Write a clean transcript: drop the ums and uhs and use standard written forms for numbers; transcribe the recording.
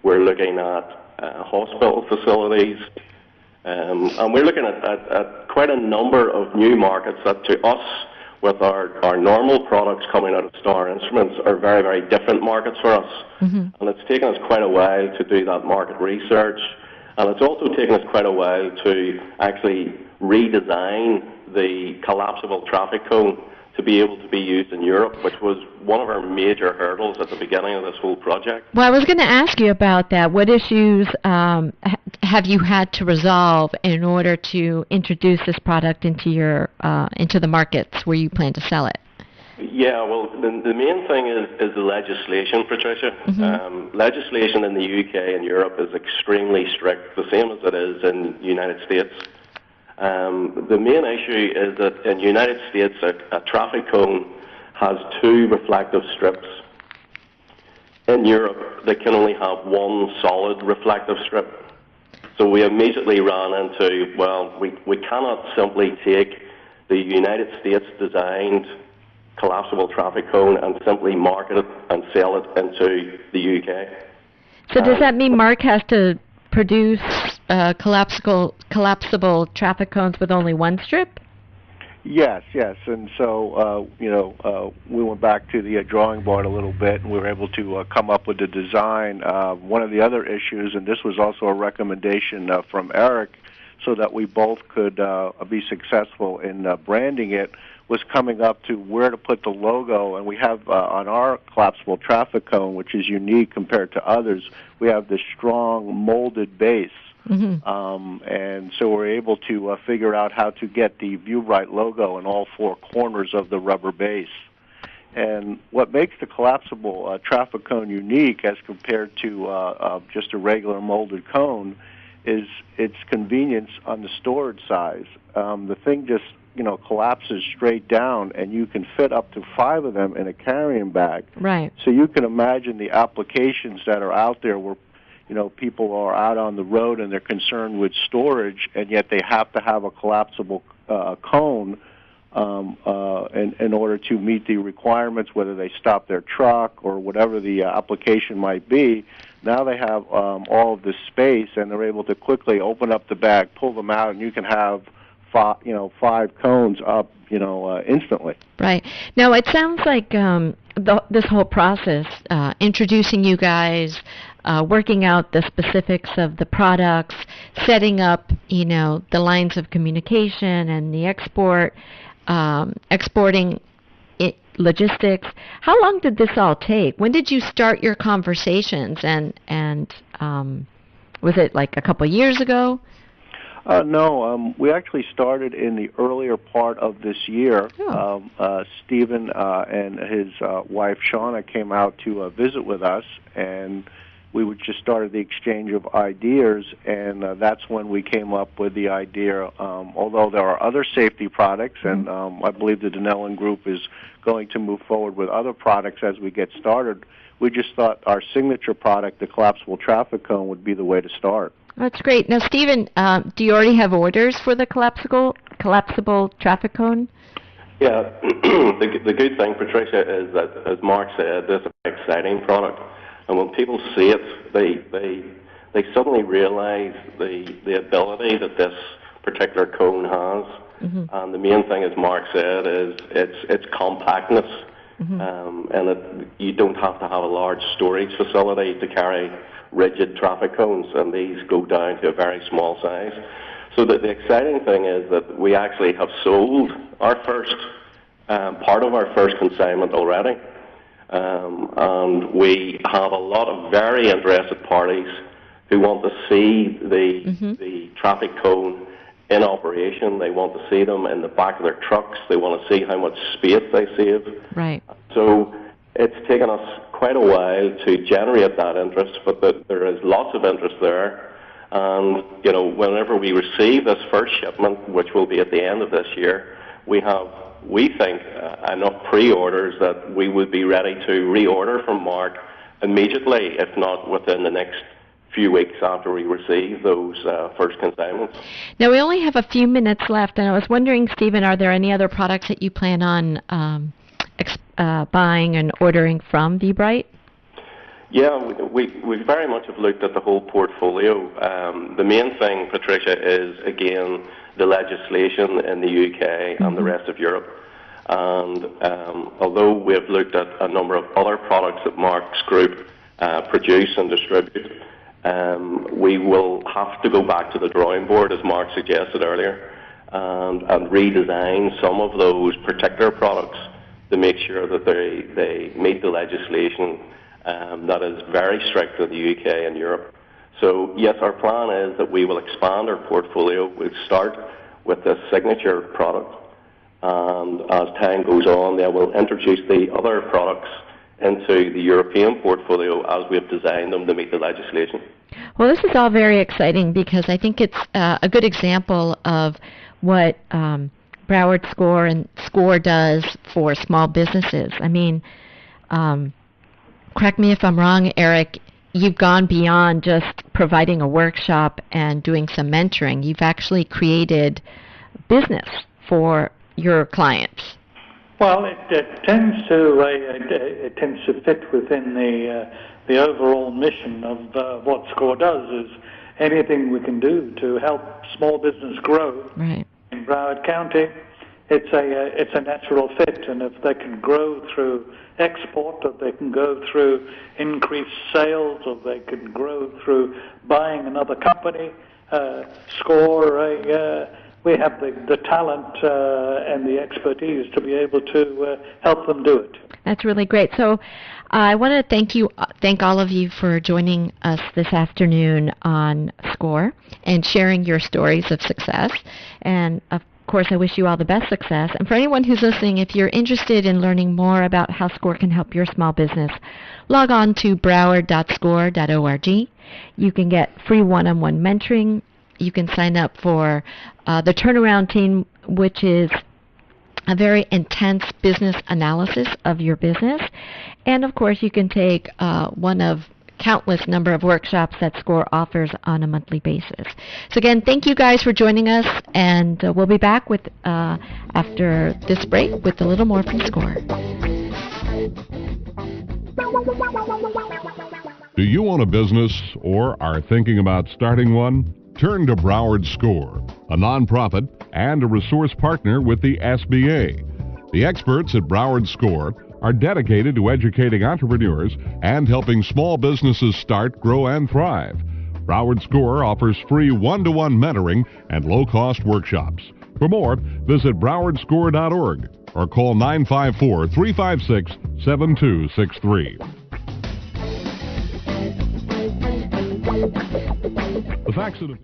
We're looking at hospital facilities, and we're looking at quite a number of new markets that to us, with our normal products coming out of Star Instruments, are very, very different markets for us. And it's taken us quite a while to do that market research, and it's also taken us quite a while to actually redesign the collapsible traffic cone to be able to be used in Europe, which was one of our major hurdles at the beginning of this whole project. Well, I was going to ask you about that. What issues have you had to resolve in order to introduce this product into your into the markets where you plan to sell it? Yeah, well, the main thing is the legislation, Patricia. Legislation in the UK and Europe is extremely strict, the same as it is in the United States. The main issue is that in the United States, a traffic cone has 2 reflective strips. In Europe, they can only have 1 solid reflective strip. So we immediately ran into, well, we cannot simply take the United States designed collapsible traffic cone and simply market it and sell it into the UK. So does that mean Mark has to produce collapsible traffic cones with only 1 strip? Yes. And so, we went back to the drawing board a little bit, and we were able to come up with the design. One of the other issues, and this was also a recommendation from Eric, so that we both could be successful in branding it, was coming up to where to put the logo. And we have on our collapsible traffic cone, which is unique compared to others, we have this strong molded base. And so we're able to figure out how to get the Viewbrite logo in all 4 corners of the rubber base. And what makes the collapsible traffic cone unique as compared to just a regular molded cone is its convenience on the storage size. The thing just collapses straight down, and you can fit up to 5 of them in a carrying bag. Right. So you can imagine the applications that are out there where people are out on the road and they're concerned with storage, and yet they have to have a collapsible cone in order to meet the requirements, whether they stop their truck or whatever the application might be. Now they have all of this space, and they're able to quickly open up the bag, pull them out, and you can have 5 cones up, instantly. Right. Now, it sounds like this whole process, introducing you guys, working out the specifics of the products, setting up, the lines of communication and the exporting logistics. How long did this all take? When did you start your conversations? And was it like a couple of years ago? No, we actually started in the earlier part of this year. Stephen and his wife Shauna came out to visit with us, and we just started the exchange of ideas, and that's when we came up with the idea. Although there are other safety products, and I believe the Donnellon Group is going to move forward with other products as we get started, we just thought our signature product, the collapsible traffic cone, would be the way to start. That's great. Now, Stephen, do you already have orders for the collapsible traffic cone? Yeah, the good thing, Patricia, is that, as Mark said, this is an exciting product. And when people see it, they suddenly realize the ability that this particular cone has. And the main thing, as Mark said, is its compactness. And you don't have to have a large storage facility to carry rigid traffic cones, and these go down to a very small size. So the exciting thing is that we actually have sold our first part of our first consignment already. And we have a lot of very interested parties who want to see the traffic cone in operation. They want to see them in the back of their trucks. They want to see how much space they save. Right. So it's taken us quite a while to generate that interest, but there is lots of interest there. And, whenever we receive this first shipment, which will be at the end of this year, we think, enough pre-orders that we would be ready to reorder from Mark immediately, if not within the next few weeks after we receive those first consignments. Now, we only have a few minutes left, and I was wondering, Stephen, are there any other products that you plan on buying and ordering from Viewbrite? Yeah, we very much have looked at the whole portfolio. The main thing, Patricia, is again the legislation in the UK and the rest of Europe. And although we have looked at a number of other products that Mark's group produce and distribute, we will have to go back to the drawing board, as Mark suggested earlier, and redesign some of those particular products to make sure that they meet the legislation that is very strict in the UK and Europe. So yes, our plan is that we will expand our portfolio. We'll start with this signature product, and as time goes on, then we'll introduce the other products into the European portfolio as we have designed them to meet the legislation. Well, this is all very exciting because I think it's a good example of what Broward Score and Score does for small businesses. I mean, correct me if I'm wrong, Eric, you've gone beyond just providing a workshop and doing some mentoring. You've actually created business for your clients. Well, it tends to fit within the overall mission of what SCORE does. Is anything we can do to help small business grow right in Broward County. It's a natural fit, and if they can grow through export, or they can go through increased sales, or they can grow through buying another company, SCORE. We have the talent and the expertise to be able to help them do it. That's really great. So I want to thank all of you for joining us this afternoon on SCORE and sharing your stories of success. And of course, I wish you all the best success. And for anyone who's listening, if you're interested in learning more about how SCORE can help your small business, log on to broward.score.org. You can get free one-on-one mentoring. You can sign up for the turnaround team, which is a very intense business analysis of your business. And of course, you can take one of countless number of workshops that SCORE offers on a monthly basis. So again, thank you guys for joining us, and we'll be back with after this break with a little more from SCORE. Do you own a business or are thinking about starting one? Turn to Broward SCORE, a nonprofit and a resource partner with the SBA. The experts at Broward SCORE are dedicated to educating entrepreneurs and helping small businesses start, grow, and thrive. Broward SCORE offers free one-to-one mentoring and low-cost workshops. For more, visit browardscore.org or call 954-356-7263. The facts of the